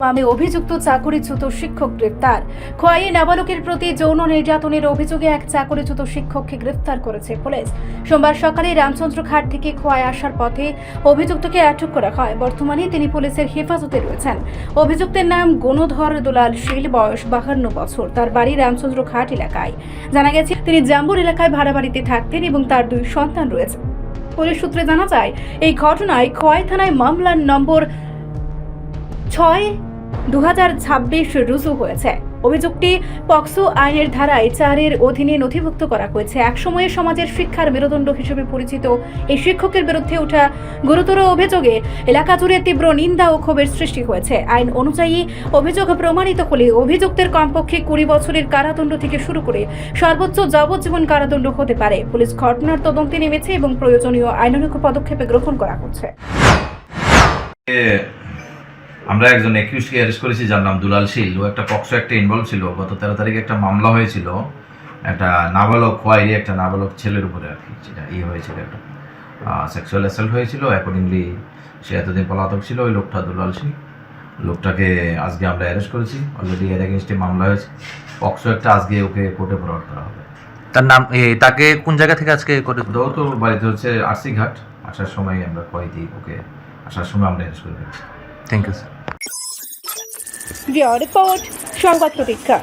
মামলায় অভিযুক্ত চাকরিচ্যুত শিক্ষক গ্রেফতার। খোয়াইয়ে নাবালকের প্রতি যৌন নির্যাতনের অভিযোগে এক চাকরিচ্যুত শিক্ষককে গ্রেফতার করেছে পুলিশ। সোমবার সকালে রামচন্দ্রঘাট থেকে খোয়াই আসার পথে অভিযুক্তকে আটক করা হয়। বর্তমানে তিনি পুলিশের হেফাজতে রয়েছেন। অভিযুক্তের নাম গণধর দুলাল শীল, বয়স 52 বছর। তার বাড়ি রামচন্দ্রঘাট এলাকায়। জানা গেছে তিনি জাম্বুর এলাকায় ভাড়া বাড়িতে থাকতেন এবং তার 2 সন্তান রয়েছে। পুলিশ সূত্রে জানা যায়, এই ঘটনায় খোয়াই থানায় মামলার নম্বর 6/2026 রুজু হয়েছে। অভিযোগটি পক্সো আইনের ধারায় 4-এর অধীনে নথিভুক্ত করা হয়েছে। একসময়ে সমাজের শিক্ষার মেরুদণ্ড হিসেবে পরিচিত এই শিক্ষকের বিরুদ্ধে ওঠা গুরুতর অভিযোগে এলাকা জুড়ে তীব্র নিন্দা ও ক্ষোভের সৃষ্টি হয়েছে। আইন অনুযায়ী অভিযোগ প্রমাণিত হলে অভিযুক্তের কমপক্ষে 20 বছরের কারাদণ্ড থেকে শুরু করে সর্বোচ্চ যাবজ্জীবন কারাদণ্ড হতে পারে। পুলিশ ঘটনার তদন্তে নেমেছে এবং প্রয়োজনীয় আইনানুগ পদক্ষেপ গ্রহণ করা হচ্ছে। আমরা একজন একিউজকে অ্যারেস্ট করেছি, যার নাম দুলাল শীল। ও একটা পক্সো একটা ইনভলভ ছিল। গত 13 তারিখে একটা মামলা হয়েছিল, একটা নাবালক খোয়াইরে একটা নাবালক ছেলের উপরে আর কি, যেটা হয়েছিল, একটা সেক্সুয়াল অ্যাসল্ট হয়েছিল। অ্যাকর্ডিংলি সে এতদিন পলাতক ছিল, ওই লোকটা দুলাল শীল। লোকটাকে আজকে আমরা অ্যারেস্ট করেছি। অলরেডি এর এগেনস্টে মামলা হয়েছে। পক্সো একটা আজকে ওকে কোর্টে ফরওয়ার্ড করা হবে। তার নাম তাকে কোন জায়গা থেকে আজকে করে? তো বাড়িতে হচ্ছে আরসি ঘাট। আসার সময় আমরা খোয়াইতেই ওকে আসার সময় আমরা অ্যারেস্ট করে ফেলেছি। Thank you sir. রিপোর্ট সংবাদ প্রতীক্ষা।